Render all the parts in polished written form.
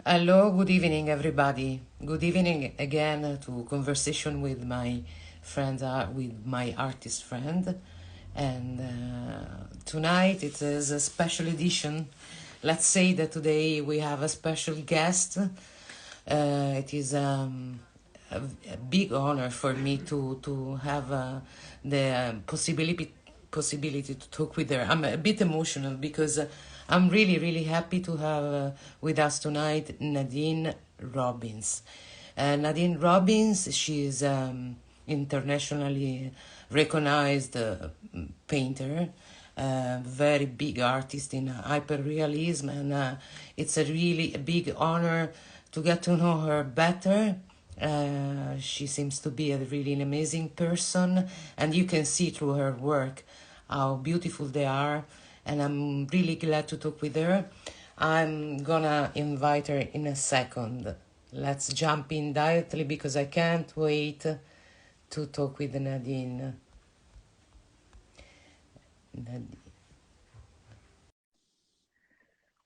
Hello, good evening, everybody. Good evening again to conversation with my friend, with my artist friend. And tonight it is a special edition. Let's say that today we have a special guest. It is a big honor for me to have the possibility to talk with her. I'm a bit emotional because I'm really happy to have with us tonight Nadine Robbins. Nadine Robbins, she is internationally recognized painter, very big artist in hyperrealism, and it's a really a big honor to get to know her better. She seems to be a really an amazing person, and you can see through her work how beautiful they are. And I'm really glad to talk with her. I'm gonna invite her in a second. Let's jump in directly because I can't wait to talk with Nadine. Nadine.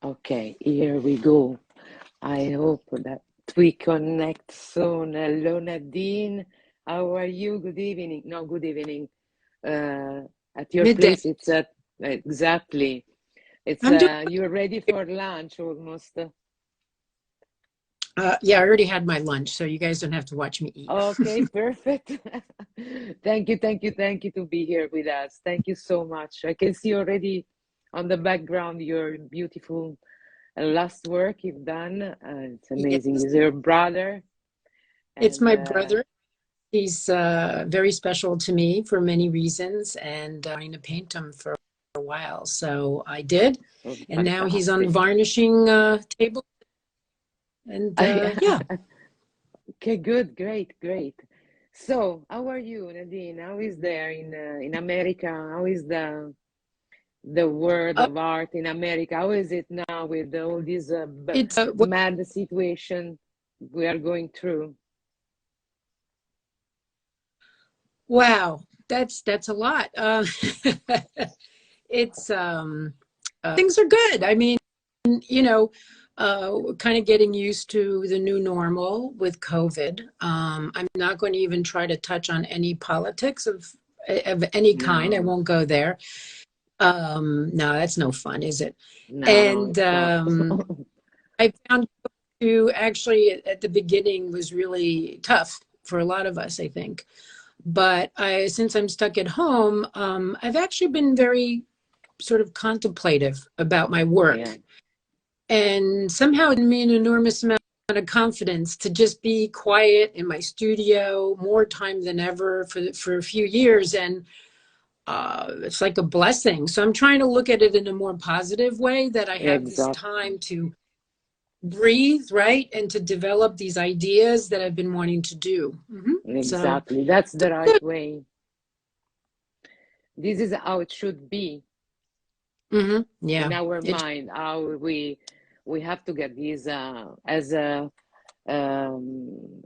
Okay, here we go. I hope that we connect soon. Hello, Nadine. How are you? Good evening. No, good evening. At your Midday. place, it's at exactly. It's I'm doing. you're ready for lunch almost. Yeah, I already had my lunch, so you guys don't have to watch me eat. Okay, perfect. Thank you to be here with us. Thank you so much. I can see already on the background your beautiful last work you've done. It's amazing. Yes, Is your brother? it's And my brother. He's very special to me for many reasons, and I'm to paint him for a while. So I did, oh, and now he's on the fantastic. varnishing table. And yeah, Okay, good, great. So, how are you, Nadine? How is there in America? How is the world uh, of art in America? How is it now with all this it's mad situation we are going through? wow. That's a lot. It's things are good. I mean, you know, kind of getting used to the new normal with COVID. I'm not going to even try to touch on any politics of any kind. I No, won't go there. No, that's no fun, is it? no, And it's not. I found to actually at the beginning was really tough for a lot of us, I think. But since I'm stuck at home, I've actually been very sort of contemplative about my Yeah, work. And somehow it gave me an enormous amount of confidence to just be quiet in my studio more time than ever for a few years. And it's like a blessing. So I'm trying to look at it in a more positive way that I have this exactly. time to breathe, right? And to develop these ideas that I've been wanting to do. So, Exactly. That's so the right good. way. This is how it should be in Yeah. our It, mind. How we have to get these as a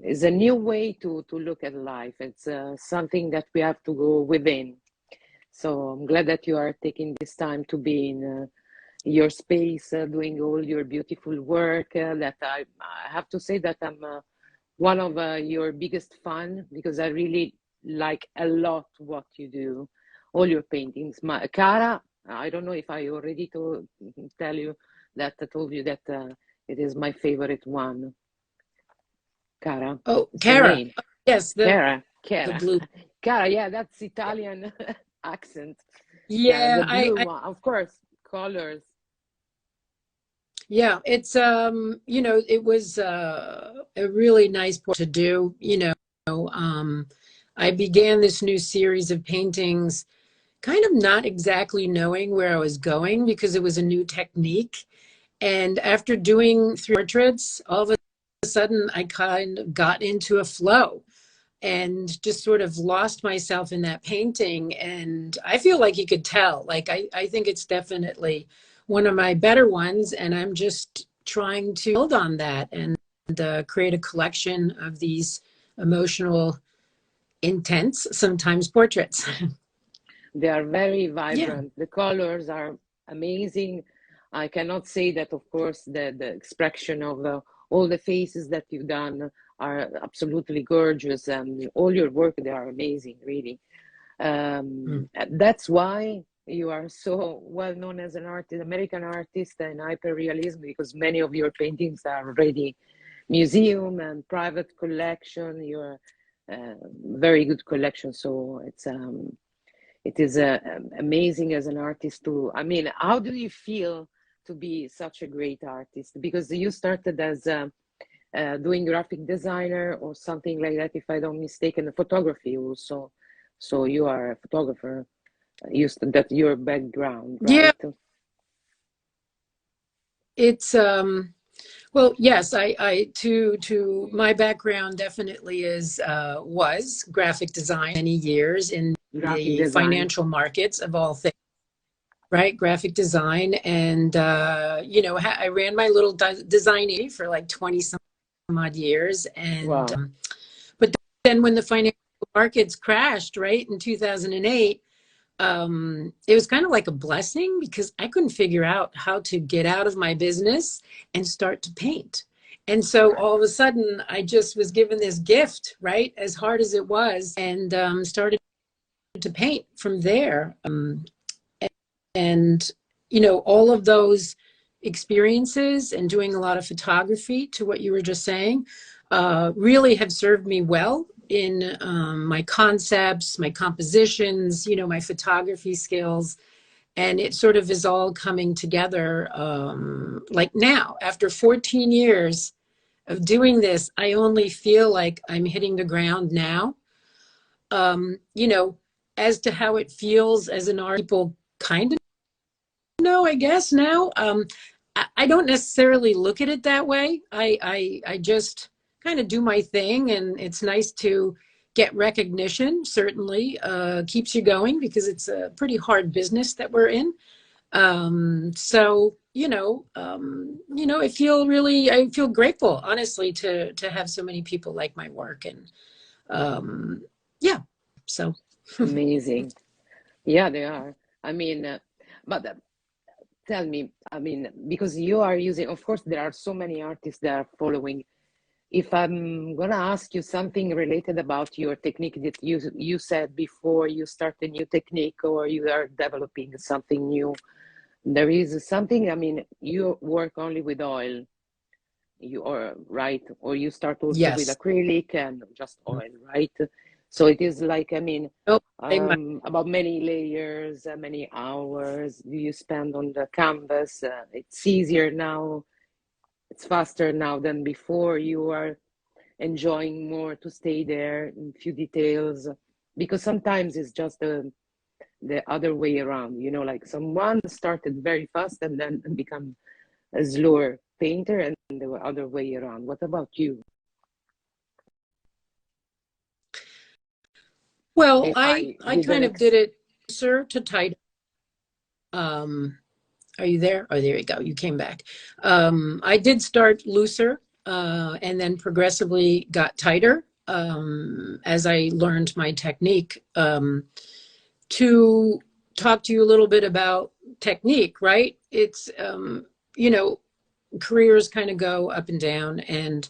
is a new way to look at life. It's something that we have to go within. So I'm glad that you are taking this time to be in your space, doing all your beautiful work. That I have to say that I'm one of your biggest fan because I really like a lot what you do, all your paintings. My Cara, I don't know if I already tell you that I told you that it is my favorite one. Cara, oh, it's the Kara. name. Yes, Cara, the Cara, blue. Cara. Yeah, that's Yeah. Italian accent. Yeah, Yeah, the blue one, of course, colors. yeah, it's it was a really nice point to do, I began this new series of paintings kind of not exactly knowing where I was going because it was a new technique. And after doing three portraits, all of a sudden I kind of got into a flow and just sort of lost myself in that painting. And I feel like you could tell, like, I think it's definitely one of my better ones. And I'm just trying to build on that and create a collection of these emotional, intense, sometimes portraits. They are very Yeah. vibrant. The colors are amazing. I cannot say that, of course, the expression of all the faces that you've done are absolutely gorgeous, and all your work, they are amazing, really. That's why you are so well known as an artist, American artist and hyperrealism, because many of your paintings are already museum and private collection. You're very good collection, so it is amazing as an artist to. I mean, how do you feel to be such a great artist? Because you started as doing graphic designer or something like that, if I don't mistaken, photography also. So you are a photographer. That's your background, Yeah, right? it's well, yes, I to my background definitely is was graphic design many years in Graphic the design. financial markets of all things, right? Graphic design, and I ran my little design agency for like 20 some odd years, and Wow. but then when the financial markets crashed, right, in 2008, it was kind of like a blessing because I couldn't figure out how to get out of my business and start to paint. And so all of a sudden, I just was given this gift, right, as hard as it was, and started to paint from there. And, all of those experiences and doing a lot of photography, to what you were just saying, really have served me well in my concepts, my compositions, my photography skills. And it sort of is all coming together. Like now, after 14 years of doing this, I only feel like I'm hitting the ground now. As to how it feels as an artist, people kind of know, I guess now. I don't necessarily look at it that way. I just kind of do my thing, and it's nice to get recognition. Certainly keeps you going because it's a pretty hard business that we're in. So I feel grateful, honestly, to have so many people like my work, and yeah. So Amazing. Yeah, they are. I mean, but tell me, I mean, because you are using, of course, there are so many artists that are following. If I'm gonna ask you something related about your technique that you said before you start a new technique or you are developing something new, there is something, I mean, you work only with oil, you are right, or you start also with yes. acrylic and just oil, right? So it is like, I mean, Oh, about many layers, many hours do you spend on the canvas? It's easier now, it's faster now than before. You are enjoying more to stay there in few details, because sometimes it's just the other way around, like someone started very fast and then become a slower painter, and the other way around. What about you? well, If I I I did kind an of did it, sir, to tighten. Um, are you there? Oh, there you go. You came back. I did start looser, and then progressively got tighter as I learned my technique. To talk to you a little bit about technique, right? It's you know, careers kind of go up and down, and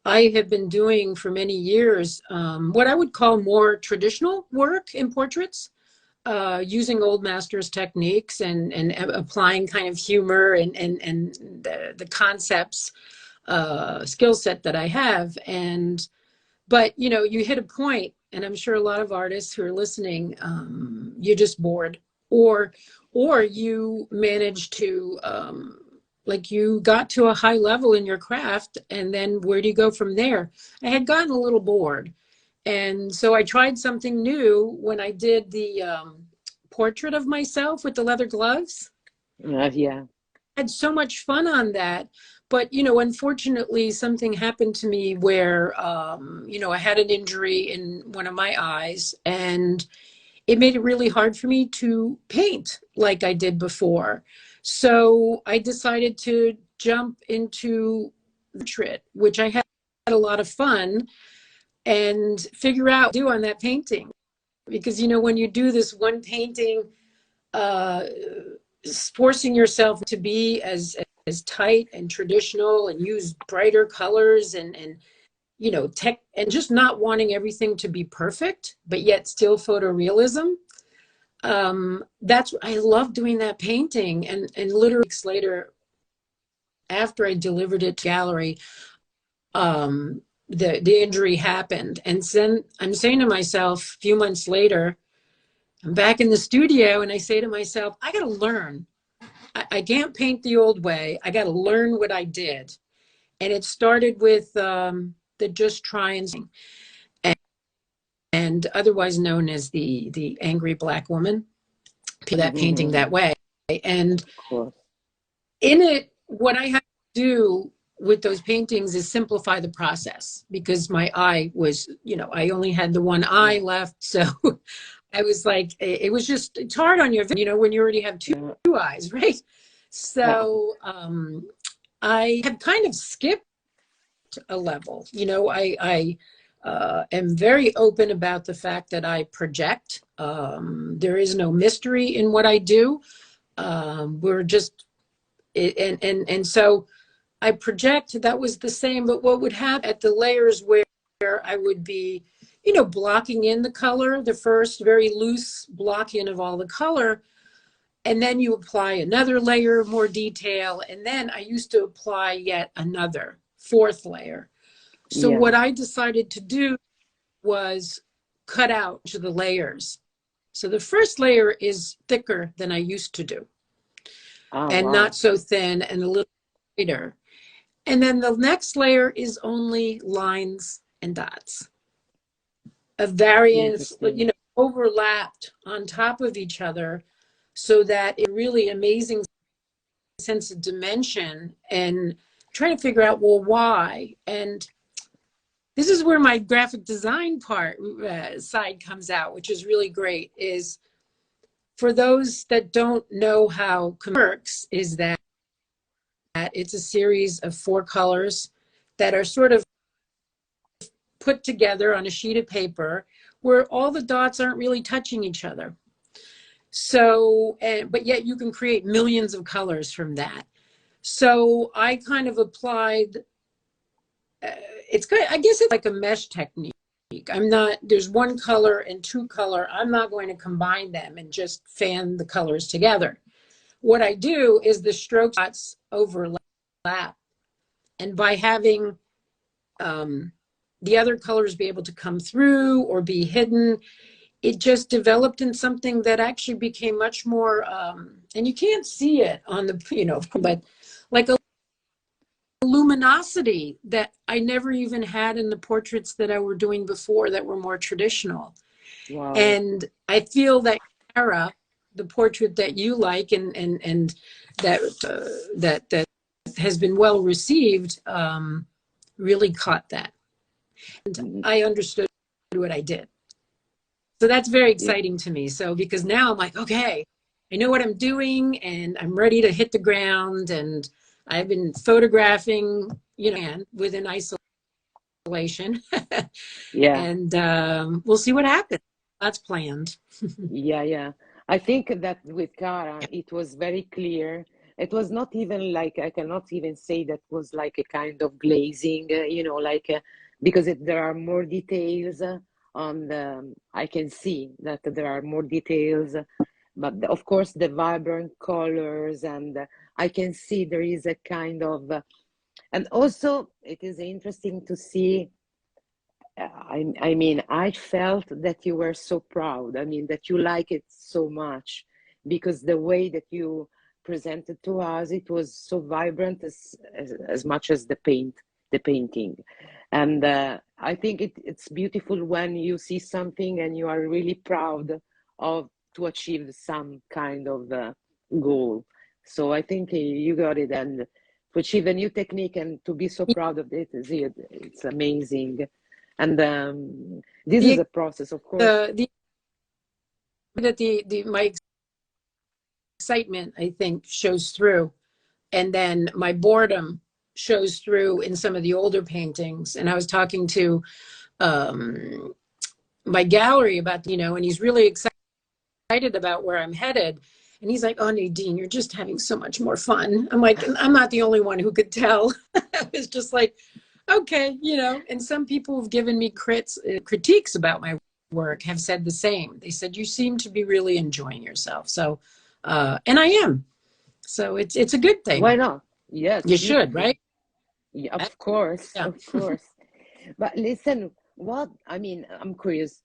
I have been doing for many years what I would call more traditional work in portraits, using old masters techniques and applying kind of humor and the concepts, skill set that I have. And but you hit a point, and I'm sure a lot of artists who are listening, you're just bored, or you manage to like you got to a high level in your craft, and then where do you go from there? I had gotten a little bored, and so I tried something new when I did the portrait of myself with the leather gloves. yeah. I had so much fun on that. But, unfortunately, something happened to me where, I had an injury in one of my eyes, and it made it really hard for me to paint like I did before. So I decided to jump into the portrait, which I had a lot of fun, and figure out what to do on that painting. Because, when you do this one painting, uh, forcing yourself to be as as tight and traditional and use brighter colors and you know, tech, and just not wanting everything to be perfect, but yet still photorealism. That's, I love doing that painting. And literally weeks later, after I delivered it to gallery, the injury happened. And then I'm saying to myself, a few months later, I'm back in the studio and I say to myself, I got to learn. I can't paint the old way. I got to learn what I did. And it started with the just try and otherwise known as the angry black woman, that painting that way. And in it, what I had to do with those paintings is simplify the process, because my eye was, you know, I only had the one eye left. So I was like, it was just, it's hard on your, you know, when you already have two eyes, right? So I have kind of skipped a level. You know, I am very open about the fact that I project. There is no mystery in what I do. We're just, and so I project. That was the same, but what would happen at the layers where I would be, you know, blocking in the color, the first very loose block in of all the color, and then you apply another layer of more detail, and then I used to apply yet another fourth layer. So what I decided to do was cut out the layers. So the first layer is thicker than I used to do, and not so thin and a little lighter. And then the next layer is only lines and dots of variance, you know, overlapped on top of each other, so that it really amazing sense of dimension, and trying to figure out, well, why? And this is where my graphic design part side comes out, which is really great. Is for those that don't know how it works, is that it's a series of 4 colors that are sort of put together on a sheet of paper where all the dots aren't really touching each other. So, but yet you can create millions of colors from that. So I kind of applied, it's good, I guess it's like a mesh technique. I'm not, there's 1 color and 2 color. I'm not going to combine them and just fan the colors together. What I do is the stroke dots overlap. And by having the other colors be able to come through or be hidden, it just developed in something that actually became much more, and you can't see it on the, you know, but like a luminosity that I never even had in the portraits that I were doing before that were more traditional. And I feel that era, the portrait that you like and that has been well received, really caught that. And I understood what I did. So that's very exciting to me. So because now I'm like, okay, I know what I'm doing and I'm ready to hit the ground. And I've been photographing, you know, within isolation. And we'll see what happens. That's planned. I think that with Cara, it was very clear. It was not even like, I cannot even say that was like a kind of glazing, you know, like, because there are more details on the, I can see that there are more details, but of course the vibrant colors, and I can see there is a kind of, and also it is interesting to see, I mean, I felt that you were so proud. I mean, that you like it so much, because the way that you presented to us, it was so vibrant as much as the painting. And I think it's beautiful when you see something and you are really proud of to achieve some kind of goal. So I think you got it, and to achieve a new technique and to be so proud of it, it's amazing. And this is a process, of course. My excitement, I think, shows through, and then my boredom shows through in some of the older paintings. And I was talking to my gallery about, you know, and he's really excited about where I'm headed. And he's like, oh, Nadine, you're just having so much more fun. I'm like, I'm not the only one who could tell. It's just like, okay, you know, and some people have given me critiques about my work have said the same. They said, you seem to be really enjoying yourself. So, and I am. So it's a good thing. Why not? Yes, You should, right? Yeah, of course, Yeah. of course. But listen, I mean, I'm curious.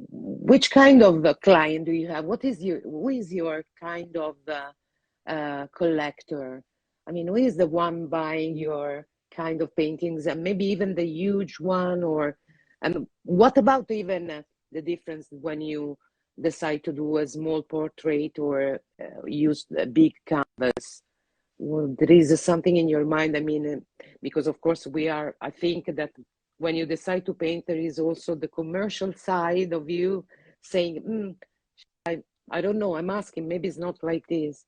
Which kind of client do you have? Who is your kind of collector? I mean, who is the one buying your kind of paintings, and maybe even the huge one? And what about even the difference when you decide to do a small portrait or use a big canvas? Well, there is something in your mind. I mean, because of course I think that when you decide to paint, there is also the commercial side of you saying, I don't know, I'm asking, maybe it's not like this.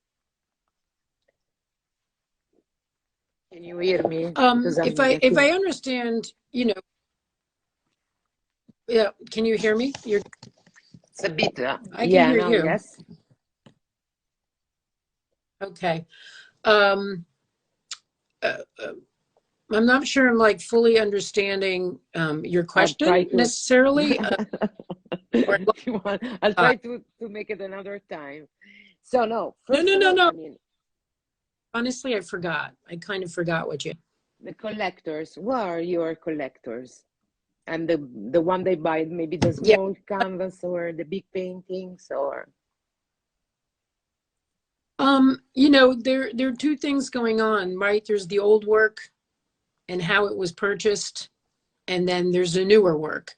Can you hear me? Because if I understand, you know, yeah, can you hear me? It's a bit, I can hear now, you. yes. Okay. I'm not sure I'm like fully understanding your question necessarily. I'll try to make it another time. So no, first no. I mean, honestly, I forgot. I kind of forgot what you. The collectors. What are your collectors? And the one they buy, maybe the small canvas or the big paintings, or. You know, there are two things going on, right? There's the old work and how it was purchased, and then there's the newer work.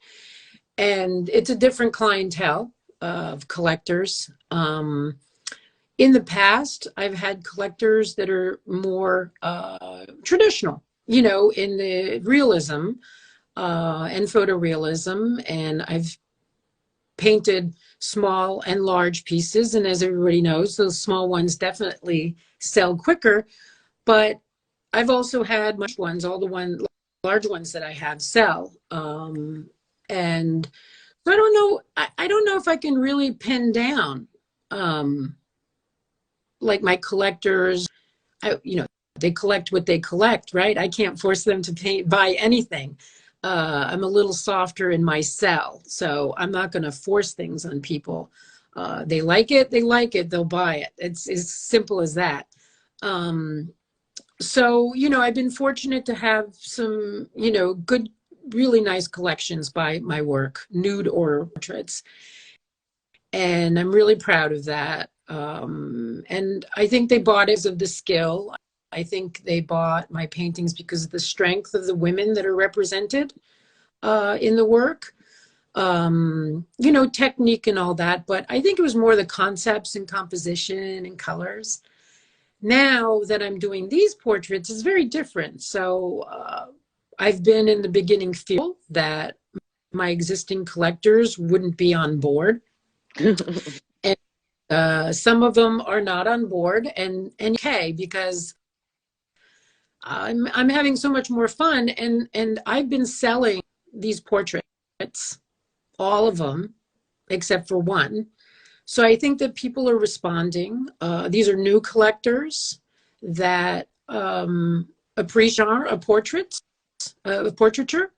And it's a different clientele of collectors. In the past, I've had collectors that are more traditional, you know, in the realism and photorealism. And I've painted small and large pieces. And as everybody knows, those small ones definitely sell quicker. But I've also had much ones, all the large ones that I have sell. And so I don't know. I don't know if I can really pin down like my collectors. You know, they collect what they collect, right? I can't force them to buy anything. I'm a little softer in my sell, so I'm not going to force things on people. They like it, they'll buy it. It's as simple as that. So, you know, I've been fortunate to have some, you know, good, really nice collections by my work, nude or portraits. And I'm really proud of that. And I think they bought it because of the skill. I think they bought my paintings because of the strength of the women that are represented in the work. You know, technique and all that, but I think it was more the concepts and composition and colors. Now that I'm doing these portraits, it's very different. So I've been in the beginning feel that my existing collectors wouldn't be on board. And some of them are not on board, and okay, because I'm having so much more fun, and I've been selling these portraits, all of them, except for one. So I think that people are responding. These are new collectors that appreciate a portraiture.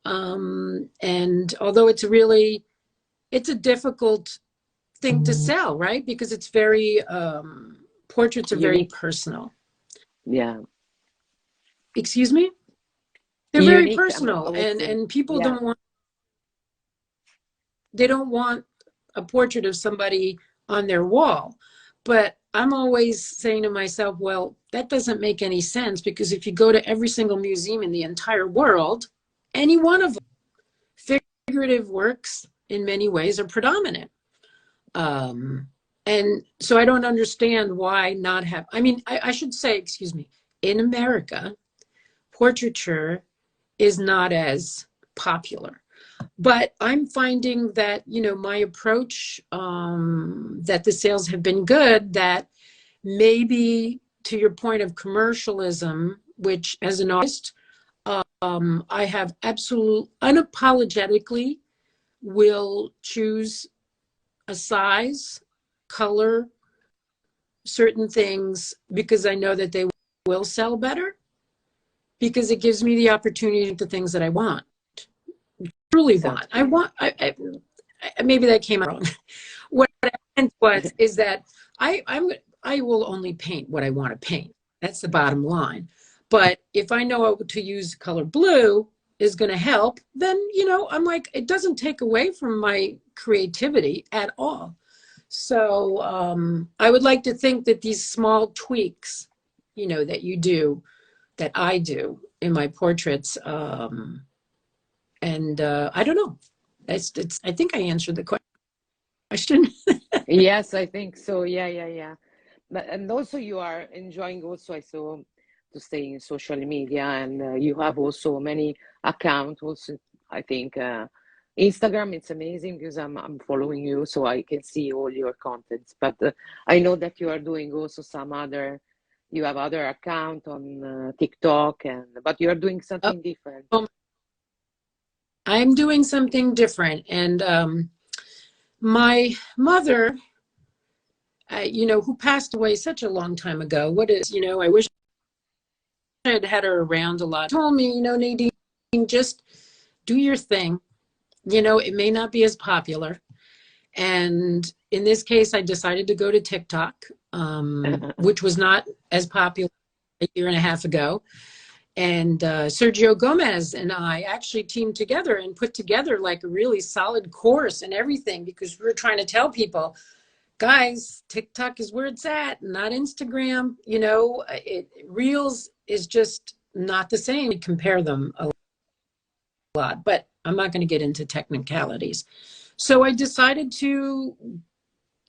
And although it's a difficult thing to sell, right? Because it's very, portraits are very personal. Yeah. Excuse me? They're very personal, and people they don't want a portrait of somebody on their wall. But I'm always saying to myself, well, that doesn't make any sense, because if you go to every single museum in the entire world, any one of them, figurative works in many ways are predominant. And so I don't understand why not have, I mean, I should say, excuse me, in America, portraiture is not as popular. But I'm finding that, you know, my approach, that the sales have been good, that maybe to your point of commercialism, which as an artist, I have unapologetically will choose a size color certain things because I know that they will sell better, because it gives me the opportunity to things that I want, truly want. I want, maybe that came out wrong. What I meant is that I will only paint what I want to paint. That's the bottom line. But if I know to use color blue is going to help, then, you know, I'm like, it doesn't take away from my creativity at all. So I would like to think that these small tweaks, you know, that you do, that I do in my portraits, and I don't know. I think I answered the question. Yes, I think so. Yeah. But and also you are enjoying also, I saw, to stay in social media, and you have also many accounts. Also, I think Instagram. It's amazing because I'm following you, so I can see all your contents. But I know that you are doing also some other. You have other account on TikTok, but you are doing something different. I'm doing something different, and my mother, you know, who passed away such a long time ago. You know, I wish I had had her around a lot. Told me, you know, Nadine, just do your thing. You know, it may not be as popular. And in this case, I decided to go to TikTok, which was not as popular a year and a half ago. And Sergio Gomez and I actually teamed together and put together like a really solid course and everything, because we were trying to tell people, guys, TikTok is where it's at, not Instagram. You know, Reels is just not the same. We compare them a lot, but I'm not going to get into technicalities. So I decided to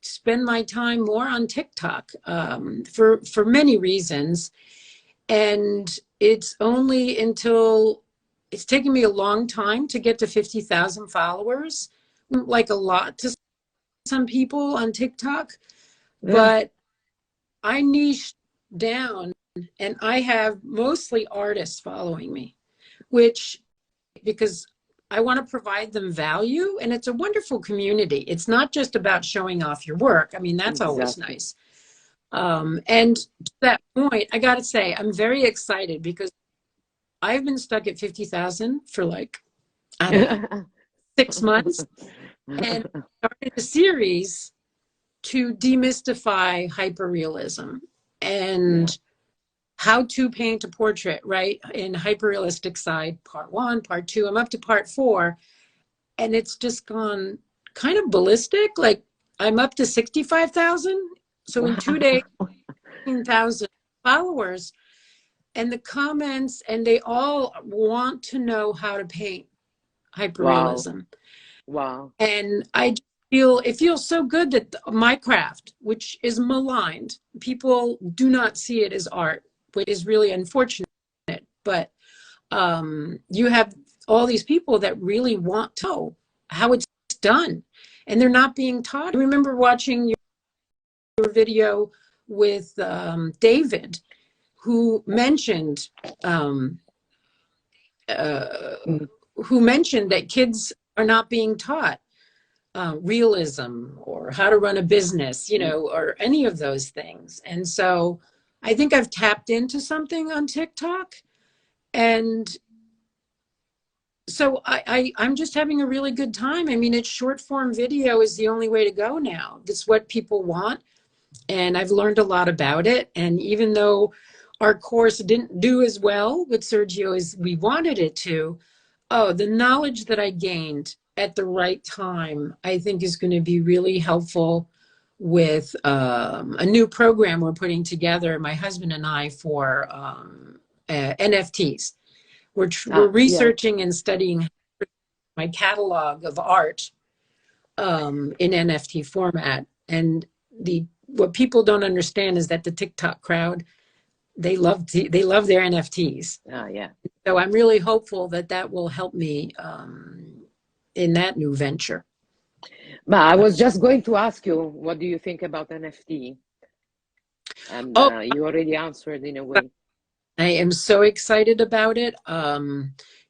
spend my time more on TikTok for many reasons. And it's only until it's taken me a long time to get to 50,000 followers, like a lot to some people on TikTok, but I niched down and I have mostly artists following me, which, because I want to provide them value, and it's a wonderful community. It's not just about showing off your work. I mean, that's always nice. And to that point, I got to say, I'm very excited because I've been stuck at 50,000 for like, I don't know, 6 months, and started a series to demystify hyperrealism and how to paint a portrait, right? In hyperrealistic side, part 1, part 2, I'm up to part 4, and it's just gone kind of ballistic. Like I'm up to 65,000. So in 2 days, 15,000 followers, and the comments, and they all want to know how to paint hyperrealism. Wow. And I just feel, it feels so good that my craft, which is maligned, people do not see it as art, which is really unfortunate. But you have all these people that really want to know how it's done, and they're not being taught. I remember watching your video with David, who mentioned that kids are not being taught realism or how to run a business, you know, or any of those things. And so I think I've tapped into something on TikTok, and so I'm just having a really good time. I mean, it's short form video is the only way to go now. That's what people want. And I've learned a lot about it. And even though our course didn't do as well with Sergio as we wanted it to, the knowledge that I gained at the right time, I think is going to be really helpful with a new program we're putting together, my husband and I, for NFTs. We're researching and studying my catalog of art in NFT format. And what people don't understand is that the TikTok crowd, they love their NFTs. So I'm really hopeful that will help me in that new venture. But I was just going to ask you, what do you think about NFT? And you already answered in a way. I am so excited about it.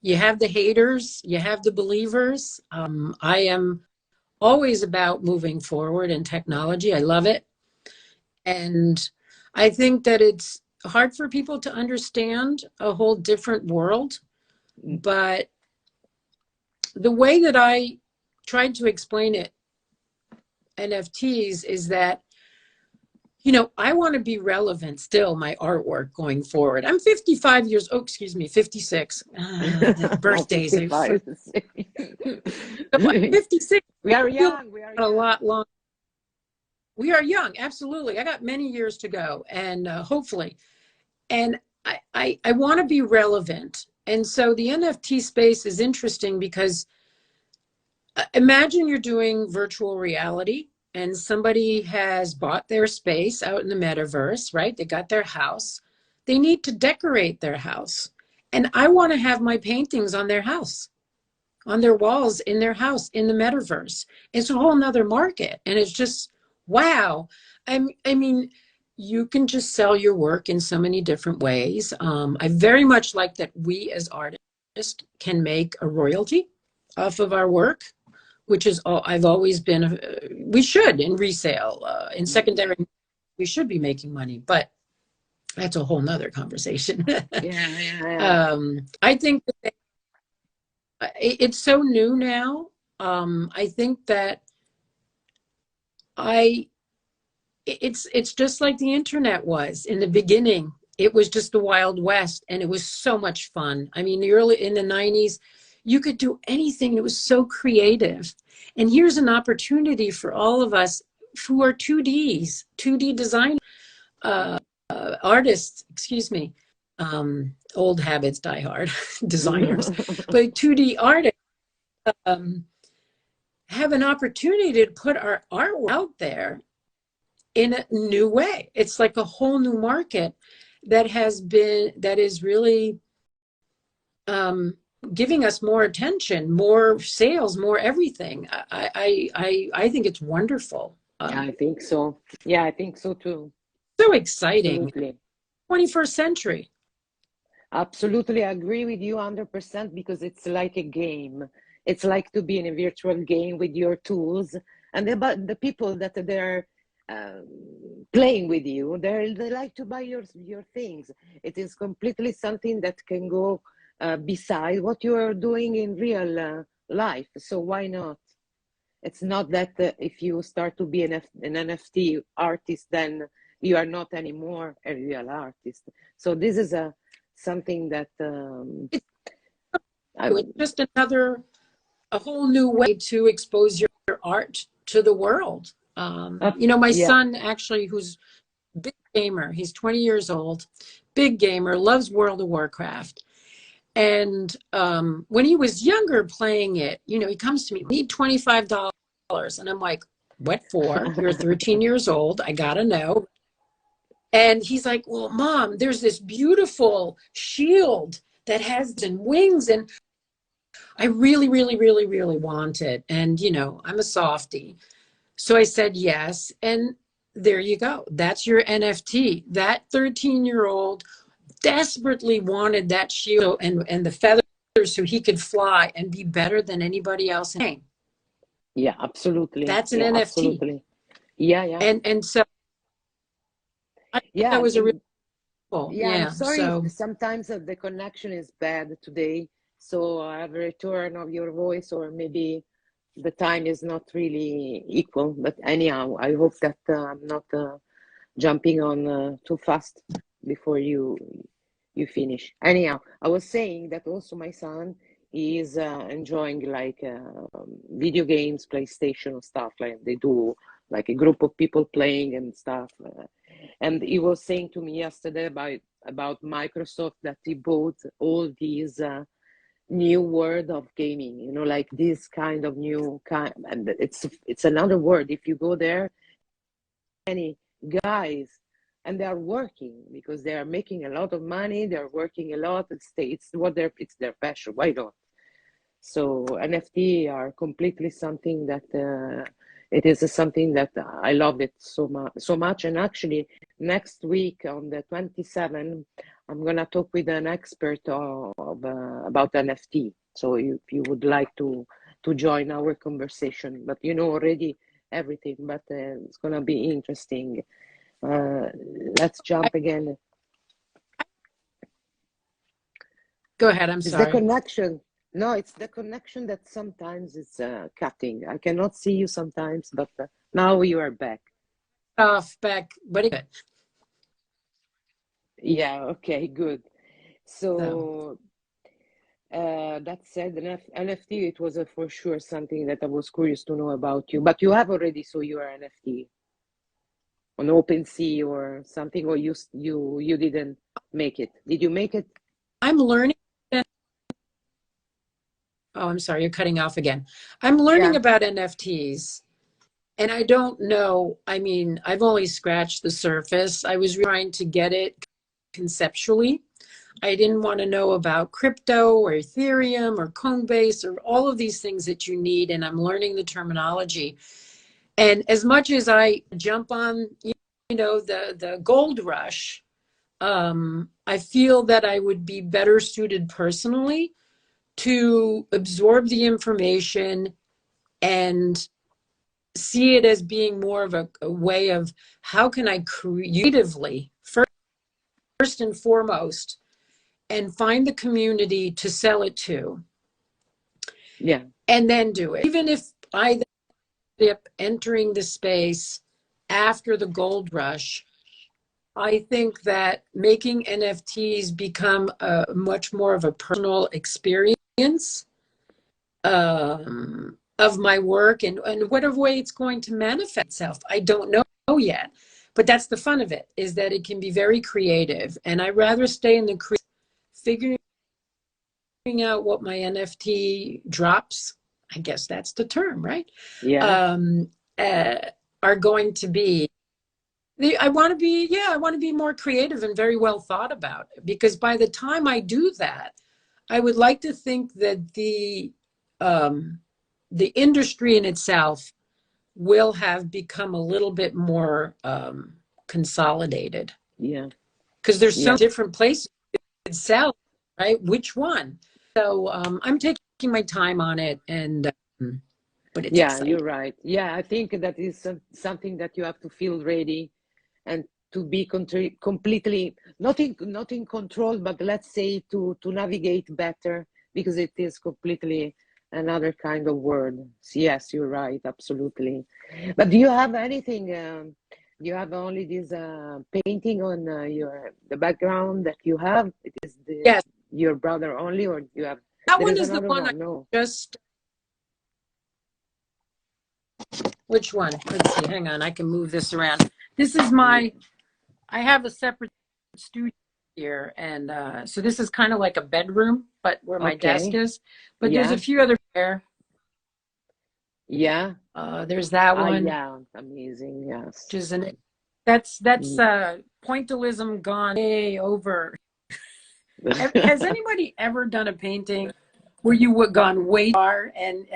You have the haters, you have the believers. I am always about moving forward in technology. I love it. And I think that it's hard for people to understand a whole different world. But the way that I tried to explain it, NFTs, is that, you know, I want to be relevant still, my artwork going forward. I'm 55 years, oh, excuse me, 56. Birthdays. 55. So I'm 56. We are I feel young. We are a young. lot longer. We are young, absolutely. I got many years to go, and hopefully. And I want to be relevant. And so the NFT space is interesting because imagine you're doing virtual reality and somebody has bought their space out in the metaverse, right? They got their house. They need to decorate their house. And I want to have my paintings on their house, on their walls, in their house, in the metaverse. It's a whole nother market. And it's just, wow. I mean, you can just sell your work in so many different ways. I very much like that we as artists can make a royalty off of our work, which is all I've always been. We should in resale, in secondary, we should be making money, but that's a whole nother conversation. Yeah. I think that it's so new now. I think that it's just like the internet was in the beginning. It was just the Wild West, and it was so much fun. I mean, in the 90s, you could do anything. It was so creative. And here's an opportunity for all of us who are 2D design artists, excuse me. Old habits die hard, designers. But 2D artists have an opportunity to put our artwork out there in a new way. It's like a whole new market that is really giving us more attention, more sales, more everything. I think it's wonderful. Yeah, I think so. Yeah, I think so too. So exciting. Absolutely. 21st century. Absolutely, I agree with you 100% because it's like a game. It's like to be in a virtual game with your tools, and the people that they're playing with you, they like to buy your things. It is completely something that can go beside what you are doing in real life. So why not? It's not that if you start to be an NFT artist, then you are not anymore a real artist. So this is something that it's just a whole new way to expose your art to the world. You know, my son actually, who's a big gamer, he's 20 years old, big gamer, loves World of Warcraft. And when he was younger playing it, you know, he comes to me, we need $25. And I'm like, what for? You're 13 years old. I got to know. And he's like, well, Mom, there's this beautiful shield that has wings. And I really, really, really, really want it. And, you know, I'm a softie. So I said yes. And there you go. That's your NFT. That 13-year-old desperately wanted that shield and the feathers so he could fly and be better than anybody else in the game. Yeah, absolutely. That's an NFT. Absolutely. Yeah. And so I think that was a real cool. Yeah, I'm sorry. Sometimes the connection is bad today. So I have a return of your voice, or maybe the time is not really equal. But anyhow, I hope that I'm not jumping on too fast before you finish. Anyhow, I was saying that also my son is enjoying like video games, PlayStation stuff, like they do, like a group of people playing and stuff. And he was saying to me yesterday about Microsoft that he bought all these new world of gaming, you know, like this kind of new kind, and it's another word. If you go there, any guys, and they are working because they are making a lot of money. They're working a lot. It's their passion. Why not? So NFT are completely something that it is something that I love it so much. And actually, next week on the 27th, I'm gonna talk with an expert about NFT. So if you would like to to join our conversation, but you know already everything, but it's gonna be interesting. Let's jump again. Go ahead. I'm It's the sorry. connection. No, it's the connection that sometimes it's cutting. I cannot see you sometimes, but now you are back. Off back, but good. Yeah, okay, good. So So that said, NFT, it was for sure something that I was curious to know about you. But you have already, so you are NFT on OpenSea or something, or you didn't make it. Did you make it? I'm learning. Oh, I'm sorry, you're cutting off again. I'm learning Yeah. about NFTs, and I don't know. I mean, I've only scratched the surface. I was trying to get it conceptually. I didn't want to know about crypto or Ethereum or Coinbase or all of these things that you need, and I'm learning the terminology. And as much as I jump on, you know, the gold rush, I feel that I would be better suited personally to absorb the information and see it as being more of a way of how can I creatively, first and foremost, and find the community to sell it to. Yeah. And then do it. Even if I end up entering the space after the gold rush, I think that making NFTs become a much more of a personal experience of my work and whatever way it's going to manifest itself. I don't know yet, but that's the fun of it, is that it can be very creative. And I'd rather stay in the figuring out what my NFT drops, I guess that's the term, right? Yeah. Are going to be. I want to be more creative and very well thought about, because by the time I do that, I would like to think that the industry in itself will have become a little bit more consolidated. Yeah. Because there's so Yeah. different places to sell, right? Which one? So I'm taking my time on it, and but it's Yeah, exciting. you're right. Yeah, I think that is something that you have to feel ready and to be completely not in control, but let's say to navigate better, because it is completely another kind of world. So yes, you're right, absolutely. But do you have anything? Do you have only this painting on the background that you have? It is Yes, your brother only, or you have? that There one is is the another one I one. No. just. Which one? Let's see. Hang on, I can move this around. This is my. I have a separate studio here, and so this is kind of like a bedroom, but where my desk Okay. is. But there's a Yeah. few other there. Yeah. There's that one, Yeah. Amazing. which Yes. is an. That's Mm. pointillism gone way over. Has anybody ever done a painting where you would gone way far and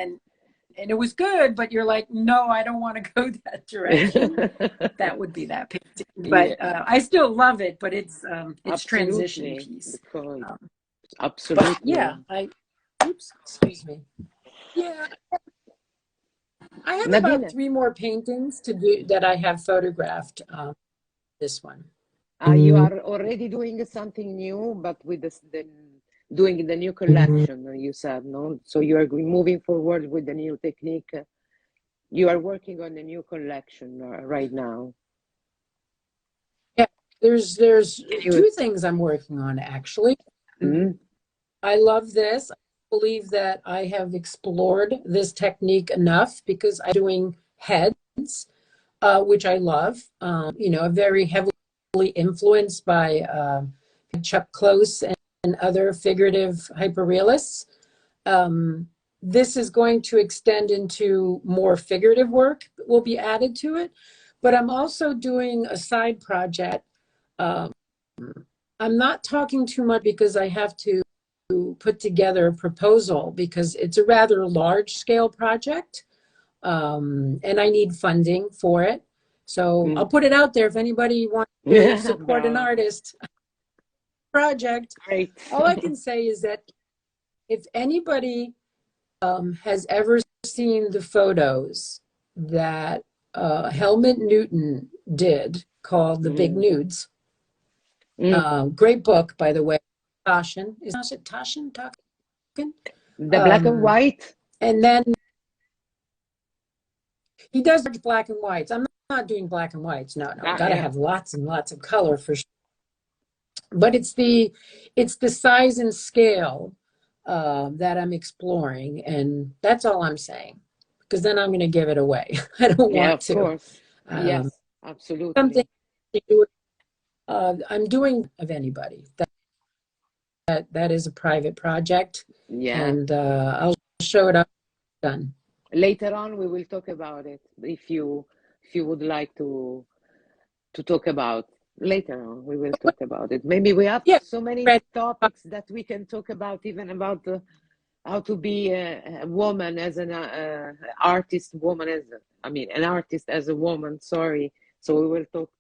it was good, but you're like, no, I don't want to go that direction? That would be that painting. Yeah, But I still love it, but it's transition absolutely. piece. Because Um, but absolutely. yeah, oops, excuse me. Yeah, I have about Nadine, 3 more paintings to do that I have photographed. This one. you are already doing something new, but with doing the new collection, you said, no? So you are moving forward with the new technique. You are working on the new collection right now. Yeah, there's Can you? 2 things I'm working on actually. Mm, I love this. I believe that I have explored this technique enough because I'm doing heads, which I love. You know, very heavily influenced by Chuck Close and other figurative hyperrealists. This is going to extend into more figurative work that will be added to it. But I'm also doing a side project. Um, I'm not talking too much because I have to put together a proposal because it's a rather large scale project, and I need funding for it. So I'll mm. put it out there if anybody wants to Yeah, support an artist project. great. All I can say is that if anybody has ever seen the photos that Helmut Newton did called The Big Mm. Nudes. Mm. Great book, by the way. Taschen. Is it Taschen? Taschen? The black and white? And then he does black and whites. I'm not doing black and whites. No, no. Got to Yeah. have lots and lots of color for sure. But it's the size and scale that I'm exploring, and that's all I'm saying. Because then I'm going to give it away. I don't Yeah, want of to. course. Yes, absolutely. Something I'm doing of anybody. That is a private project, Yeah. and I'll show it up done. Later on, we will talk about it if you would like to talk about. Later on, we will talk about it. Maybe we have Yeah, so many topics that we can talk about, even about the how to be a woman as an artist, woman as an artist as a woman. Sorry. So we will talk.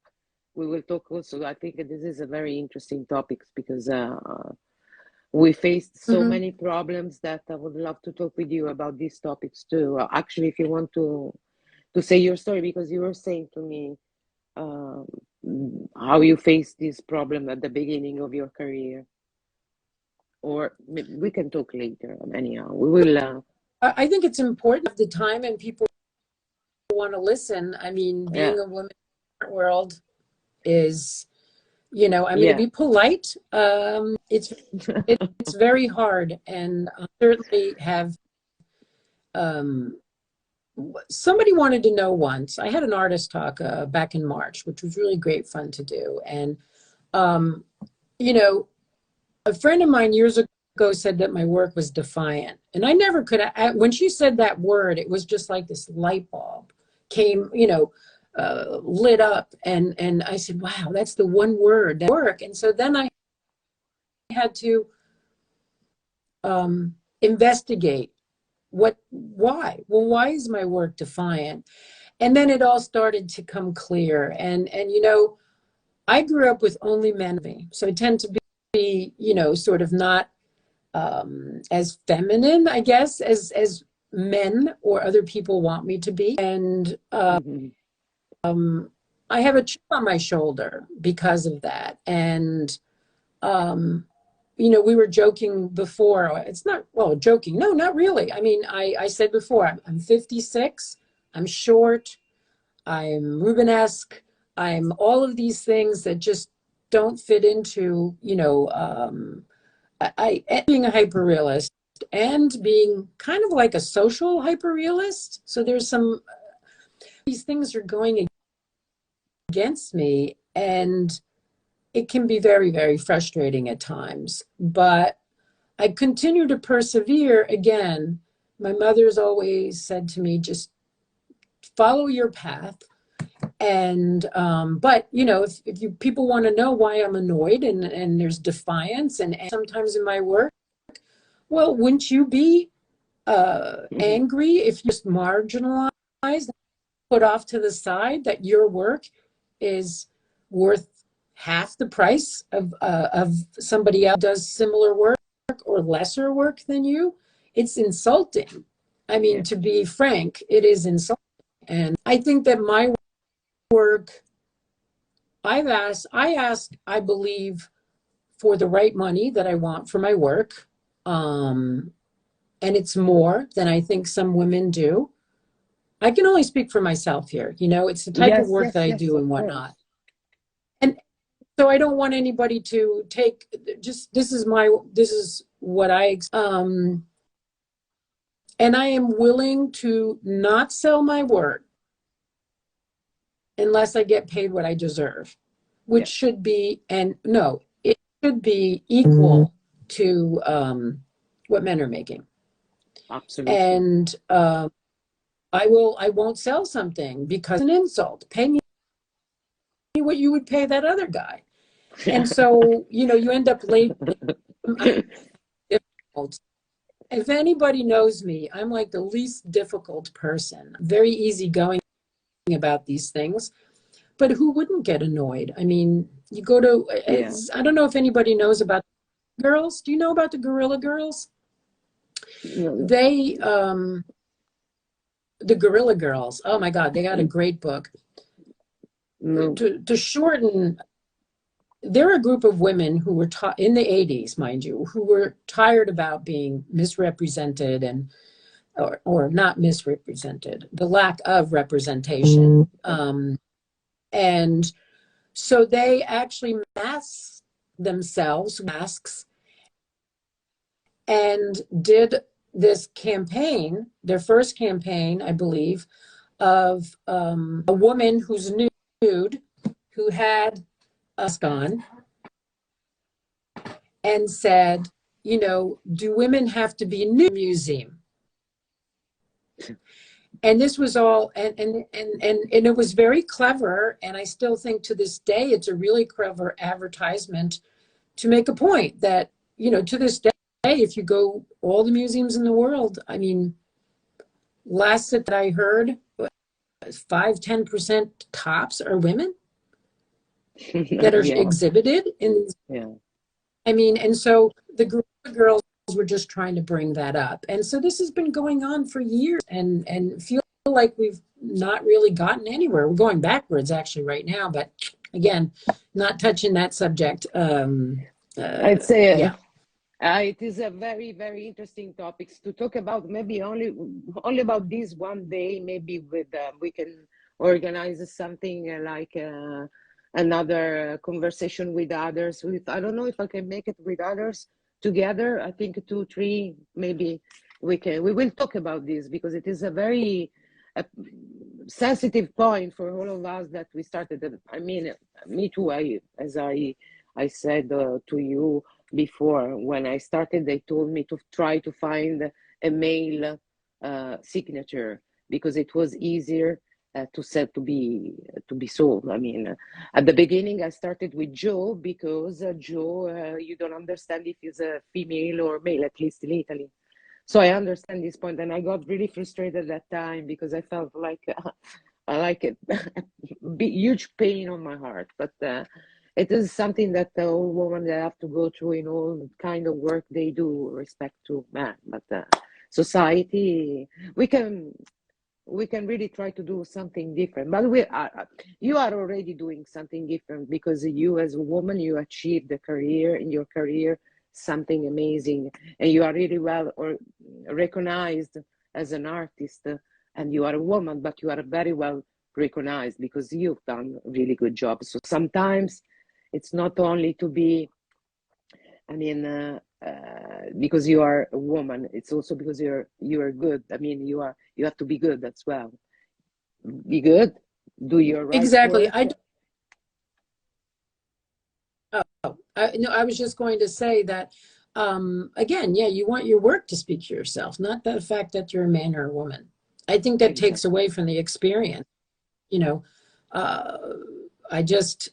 We will talk also. I think this is a very interesting topic because we faced so many problems that I would love to talk with you about these topics too. Actually, if you want to say your story, because you were saying to me how you faced this problem at the beginning of your career, or we can talk later. Anyhow, we will. I think it's important at the time, and people want to listen. I mean, being Yeah. a woman in the world is, I'm going to Yeah. be polite. It's very hard, and I certainly have. Somebody wanted to know once. I had an artist talk back in March, which was really great fun to do, and you know, a friend of mine years ago said that my work was defiant, and I never could. When she said that word, it was just like this light bulb came, lit up, and I said, "Wow, that's the one word that work." And so then I had to investigate why. Well, why is my work defiant? And then it all started to come clear. And I grew up with only men, so I tend to be sort of not as feminine, I guess, as men or other people want me to be. And I have a chip on my shoulder because of that. And we were joking before. It's not, well, joking. No, not really. I mean, I said before, I'm 56. I'm short. I'm Rubenesque. I'm all of these things that just don't fit into, being a hyperrealist and being kind of like a social hyperrealist. So there's these things are going against me, and it can be very, very frustrating at times. But I continue to persevere. Again, my mother's always said to me, just follow your path. And but if you people want to know why I'm annoyed and there's defiance and sometimes in my work, well, wouldn't you be angry if you're just marginalized, put off to the side, that your work is worth half the price of somebody else who does similar work or lesser work than you? It's insulting. I mean, to be frank, it is insulting. And I think that my work, I ask, I believe, for the right money that I want for my work. And it's more than I think some women do. I can only speak for myself here. It's the type of work that I do and whatnot. And so I don't want anybody to take this is what I, and I am willing to not sell my work unless I get paid what I deserve, which should be, and no, it should be equal to what men are making. Absolutely. And I won't sell something because it's an insult. Pay me what you would pay that other guy. And so, you end up late. If anybody knows me, I'm like the least difficult person, very easygoing about these things. But who wouldn't get annoyed? I mean, you go to, I don't know if anybody knows about girls. Do you know about the Gorilla Girls? No, They, the Gorilla Girls, oh my God, they got a great book. no. To shorten, they're a group of women who were taught in the 80s, mind you, who were tired about being misrepresented and or not misrepresented, the lack of representation. And so they actually masked themselves, masks, and did this campaign, their first campaign, I believe, of a woman who's nude, who had a mask on, and said, you know, do women have to be nude in the museum? And this was all, and it was very clever. And I still think to this day, it's a really clever advertisement to make a point that, you know, to this day, if you go all the museums in the world, I mean, last that I heard, 5-10% tops are women that are Yeah, exhibited in. yeah. I mean, and so the group of girls were just trying to bring that up. And so this has been going on for years, and feel like we've not really gotten anywhere. We're going backwards actually right now, but again, not touching that subject. I'd say Yeah. it is a very, very interesting topics to talk about. Maybe only about this one day. Maybe with we can organize something like another conversation with others. With I don't know if I can make it with others together. I think 2, 3, maybe we will talk about this because it is a very sensitive point for all of us that we started. I mean, me too. I said to you before, when I started, they told me to try to find a male signature because it was easier to be sold. I mean, at the beginning, I started with Joe because Joe, you don't understand if he's a female or male, at least in Italy. So I understand this point, and I got really frustrated at that time because I felt like I like it, huge pain on my heart. But it is something that all women they have to go through in all kind of work they do, respect to man. But society, we can really try to do something different. But you are already doing something different because you, as a woman, you achieved a career in your career, something amazing, and you are really well or recognized as an artist, and you are a woman, but you are very well recognized because you've done a really good job. So sometimes it's not only to be, I mean, because you are a woman, it's also because you are good. I mean, you have to be good as well. Be good, do your right Exactly. work. No, I was just going to say that, again, yeah, you want your work to speak for yourself, not the fact that you're a man or a woman. I think that takes Exactly. away from the experience. You know, uh, I just,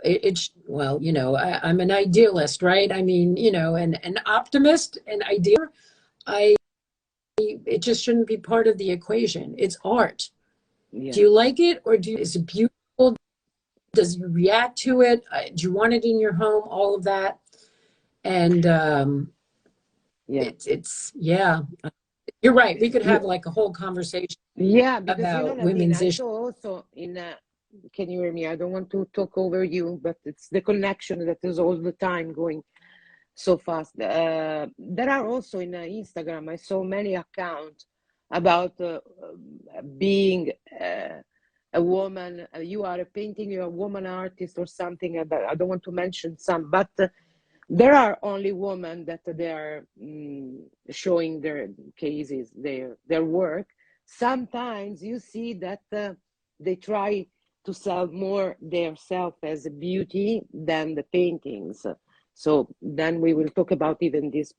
it's, well, you know, I'm an idealist, right? I mean, you know, an optimist, an ideal. I, it just shouldn't be part of the equation. It's art. Do Yeah. you like it, or is it beautiful? Does you react to it? Do you want it in your home? All of that. And Yeah. it's yeah, you're right. We could have You, like a whole conversation yeah, because about Nadine, women's I issues. saw also in can you hear me? I don't want to talk over you, but it's the connection that is all the time going so fast. There are also in Instagram, I saw many accounts about being a woman. You are a painting, you're a woman artist or something. I don't want to mention some, but there are only women that they are showing their cases, their work. Sometimes you see that they try to sell more their self as a beauty than the paintings. So then we will talk about even this.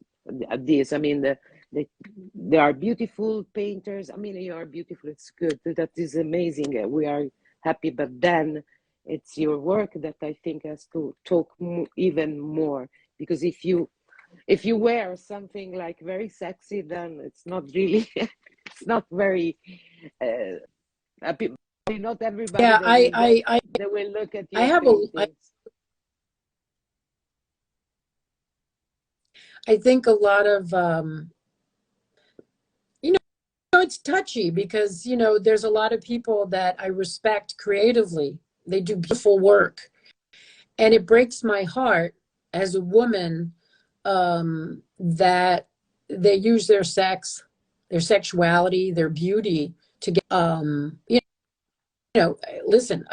I mean, they are beautiful painters. I mean, you are beautiful. It's good. That is amazing. We are happy. But then it's your work that I think has to talk even more. Because if you wear something like very sexy, then it's not really it's not very not everybody Yeah, they will look at I your have a, I, paintings. I think a lot of, you know, it's touchy because, you know, there's a lot of people that I respect creatively. They do beautiful work. And it breaks my heart as a woman that they use their sex, their sexuality, their beauty to get, you know, listen,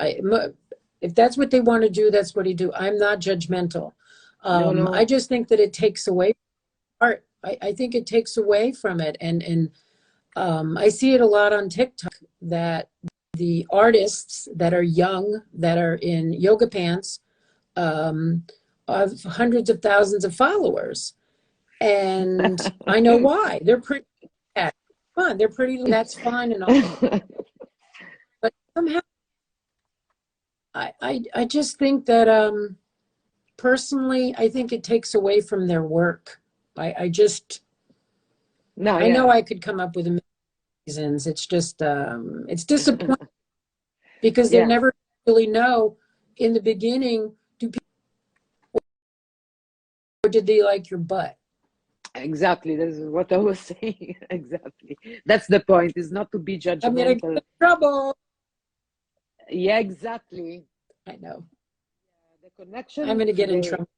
if that's what they want to do, that's what they do. I'm not judgmental. No, I no. just think that it takes away art. I think it takes away from it. And I see it a lot on TikTok that the artists that are young, that are in yoga pants, um, have hundreds of thousands of followers. And I know why. They're pretty fun. They're pretty, that's fine and all. But somehow I just think that personally, I think it takes away from their work. I just, No, I know yeah. I could come up with a million reasons. It's just, it's disappointing because they Yeah, never really know in the beginning, do people, or did they like your butt? exactly. This is what I was saying. Exactly. That's the point, is not to be I'm gonna get judgmental. in trouble. Yeah, exactly. I know. The I'm connection gonna get in today. trouble.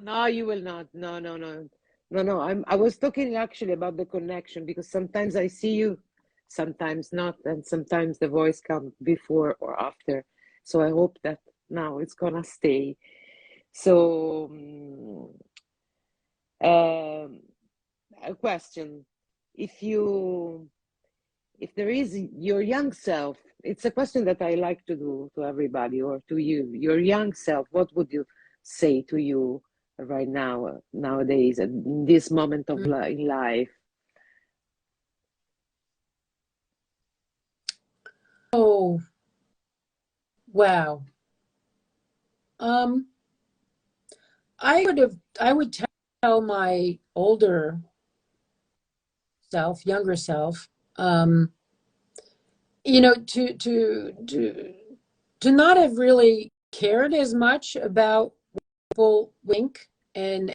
No, you will not. No, no, no. No, no. I was talking actually about the connection, because sometimes I see you, sometimes not, and sometimes the voice comes before or after. So I hope that now it's gonna stay. So, a question. If you, if there is your young self, it's a question that I like to do to everybody, or to you, your young self, what would you say to you right now, nowadays, in this moment of in life? Oh, wow. Um, I would tell my older self, younger self, you know, to not have really cared as much about people wink and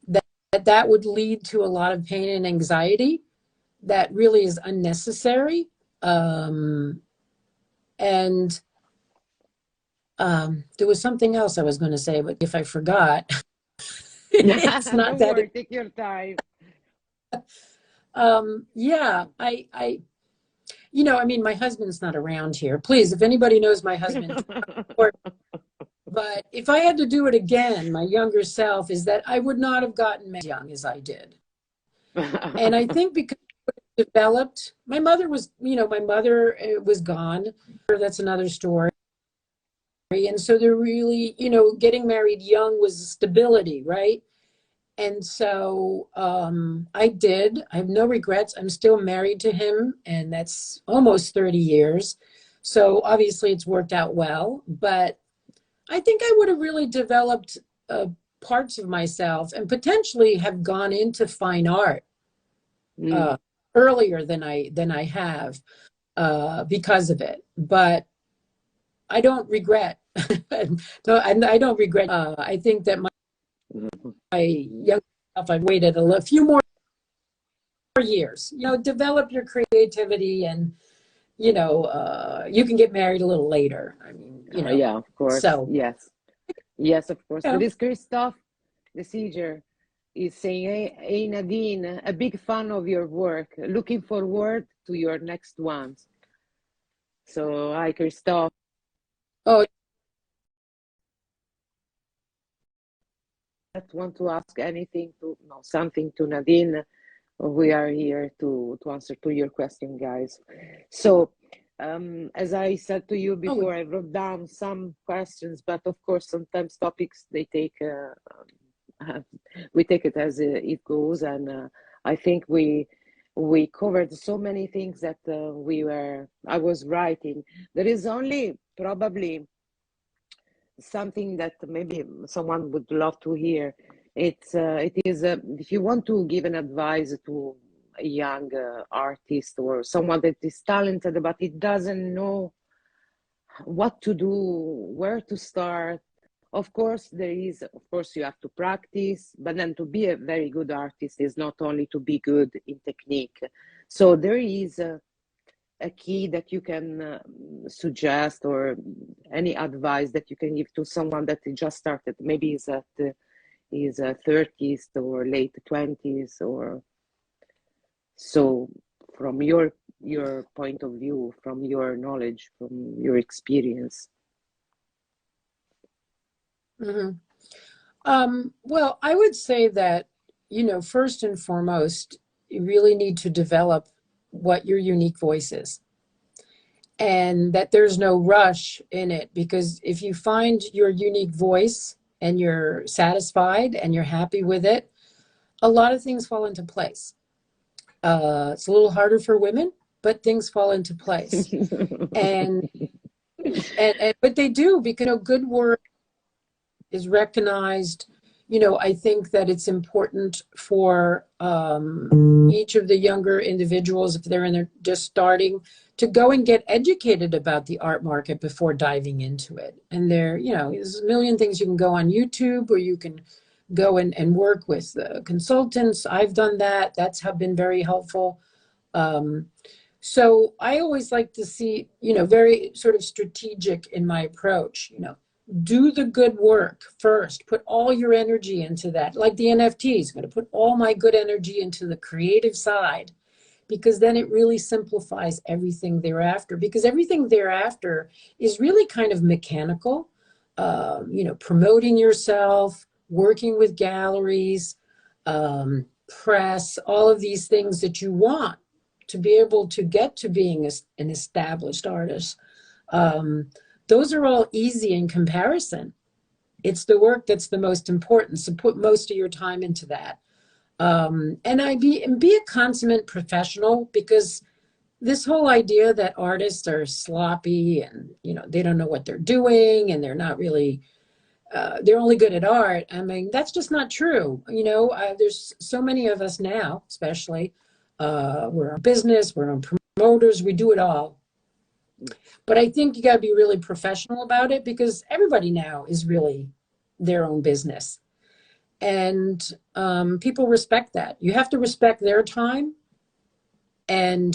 that that would lead to a lot of pain and anxiety that really is unnecessary. Um, and there was something else I was going to say, but if I forgot, it's not Don't that. worry, take your time. Yeah, you know, I mean, my husband's not around here. Please, if anybody knows my husband, but if I had to do it again, my younger self, is that I would not have gotten as young as I did. And I think because it developed, my mother was, you know, my mother was gone. That's another story. And so they're really, you know, getting married young was stability, right? And so I have no regrets. I'm still married to him, and that's almost 30 years. So obviously it's worked out well. But I think I would have really developed parts of myself and potentially have gone into fine art Mm. uh, earlier than I have because of it. But I don't regret. I don't regret. I think that my young self, I've waited a few more years. You know, develop your creativity, and you know, you can get married a little later. I mean, you know, Yeah, of course. so Yes. Yes, of course. you There know, is Christoph, the Sieger, is saying, hey, Nadine, a big fan of your work. Looking forward to your next ones. So, hi, Christoph. oh, Want to ask anything to, no, something to Nadine, we are here to answer to your question, guys. So, as I said to you oh, before, I wrote down some questions, but of course, sometimes topics they take we take it as it goes, and I think we covered so many things that I was writing. There is only probably something that maybe someone would love to hear. It is if you want to give an advice to a young artist, or someone that is talented but it doesn't know what to do, where to start, of course, you have to practice, but then to be a very good artist is not only to be good in technique. So there is a key that you can suggest, or any advice that you can give to someone that just started, maybe is at his 30s or late 20s, or so, from your point of view, from your knowledge, from your experience. Mm-hmm. Well, I would say that, first and foremost, you really need to develop what your unique voice is, and that there's no rush in it, because if you find your unique voice and you're satisfied and you're happy with it, a lot of things fall into place. It's a little harder for women, but things fall into place. And but they do, because good work is recognized. I think that it's important for each of the younger individuals, if they're just starting, to go and get educated about the art market before diving into it. And there's a million things. You can go on YouTube, or you can go and work with consultants. I've done that. That's been very helpful. So I always like to see, very sort of strategic in my approach. Do the good work first. Put all your energy into that. Like the NFTs, I'm going to put all my good energy into the creative side, because then it really simplifies everything thereafter. Because everything thereafter is really kind of mechanical. Promoting yourself, working with galleries, press, all of these things that you want to be able to get to being an established artist. Those are all easy in comparison. It's the work that's the most important. So put most of your time into that. And be a consummate professional, because this whole idea that artists are sloppy and, they don't know what they're doing, and they're not really, they're only good at art. I mean, that's just not true. There's so many of us now, especially, we're in business, we're on promoters, we do it all. But I think you got to be really professional about it, because everybody now is really their own business. And people respect that. You have to respect their time. And,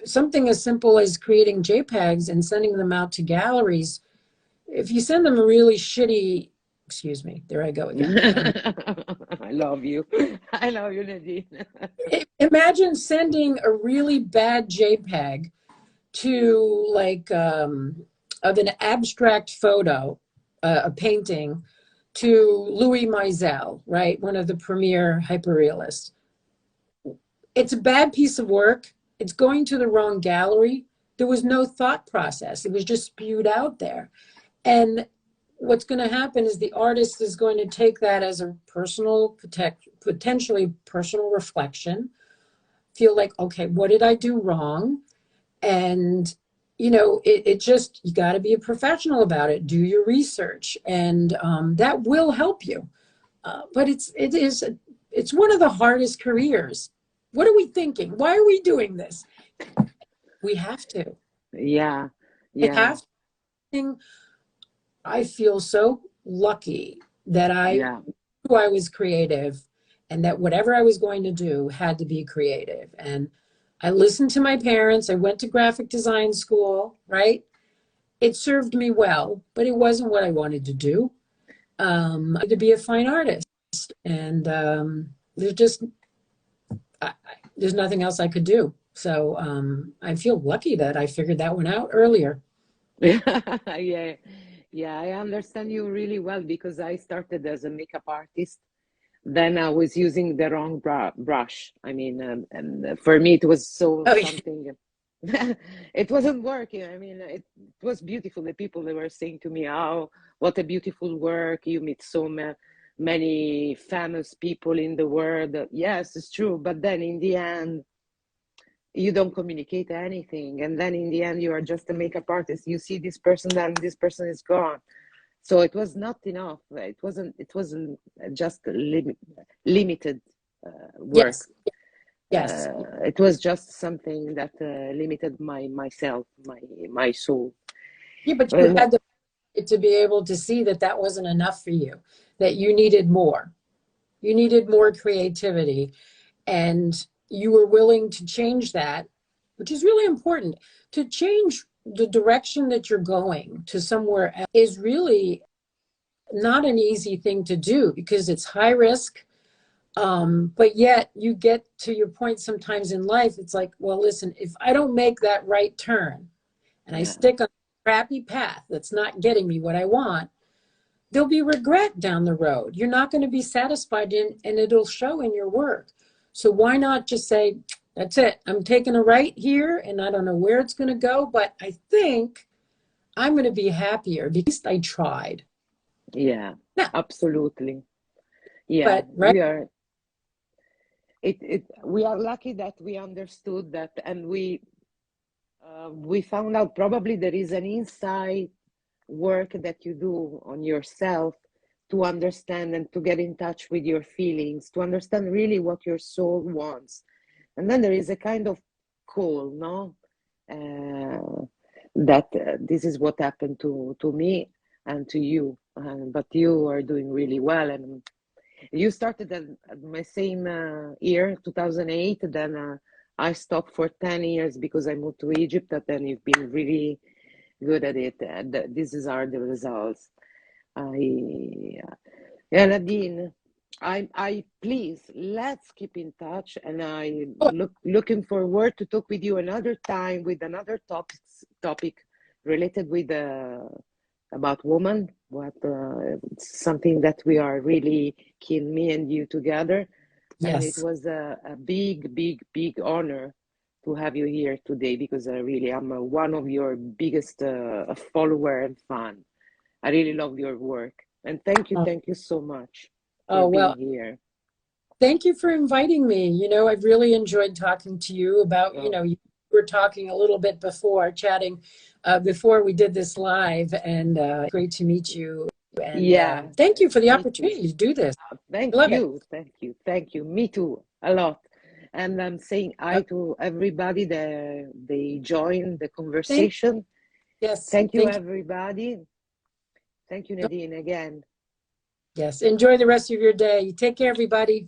something as simple as creating JPEGs and sending them out to galleries, if you send them a really shitty, excuse me, there I go again. I love you. I love you, Nadine. Imagine sending a really bad JPEG to of an abstract photo, a painting, to Louis Mizell, right? One of the premier hyperrealists. It's a bad piece of work. It's going to the wrong gallery. There was no thought process. It was just spewed out there. And what's going to happen is the artist is going to take that as a potentially personal reflection, feel like, okay, what did I do wrong? And, it just, you got to be a professional about it. Do your research, and that will help you. But it's one of the hardest careers. What are we thinking? Why are we doing this? We have to. Yeah. It has to. I feel so lucky that I knew I was creative, and that whatever I was going to do had to be creative. And I listened to my parents. I went to graphic design school, right? It served me well, but it wasn't what I wanted to do. I wanted to be a fine artist. And there's nothing else I could do. So I feel lucky that I figured that one out earlier. Yeah, I understand you really well, because I started as a makeup artist. Then I was using the wrong brush. I mean, and for me, it was something. It wasn't working. I mean, it was beautiful. The people, they were saying to me, "Oh, what a beautiful work! You meet so many famous people in the world." Yes, it's true. But then in the end, you don't communicate anything. And then in the end, you are just a makeup artist. You see this person, then this person is gone. So it was not enough. It wasn't just limited work. Yes. It was just something that limited my soul. Yeah, but you had to be able to see that that wasn't enough for you, that you needed more. You needed more creativity, and you were willing to change that, which is really important. To change the direction that you're going to somewhere else is really not an easy thing to do because it's high risk. But yet you get to your point sometimes in life, it's like, well, listen, if I don't make that right turn and I Yeah, stick on a crappy path that's not getting me what I want, there'll be regret down the road. You're not going to be satisfied in, and it'll show in your work. So why not just say, that's it. I'm taking a right here and I don't know where it's going to go, but I think I'm going to be happier because I tried. yeah, Now, absolutely. Yeah, but right. we are lucky that we understood that, and we found out probably there is an inside work that you do on yourself to understand and to get in touch with your feelings, to understand really what your soul wants. And then there is a kind of call, no? That this is what happened to me and to you. But you are doing really well. And you started at my same year, 2008. Then I stopped for 10 years because I moved to Egypt. And then you've been really good at it. This is are the results. Yeah, Nadine, I please let's keep in touch, and I looking forward to talk with you another time with another topic related with about woman. What something that we are really keen, me and you together, and it Yes. was a big honor to have you here today because I really am one of your biggest follower and fan. I really love your work. And thank you so much for Oh, being well, here. thank you for inviting me. You know, I've really enjoyed talking to you about, you Oh, know, you were talking a little bit before, chatting before we did this live, and great to meet you. And yeah, thank you for the me too. opportunity to do this. I Thank love it. you, thank you. Me too, a lot. And I'm saying hi to everybody that they join the Thank, conversation. yes, Thank you, thank you. everybody. Thank you, Nadine, again. Yes, enjoy the rest of your day. Take care, everybody.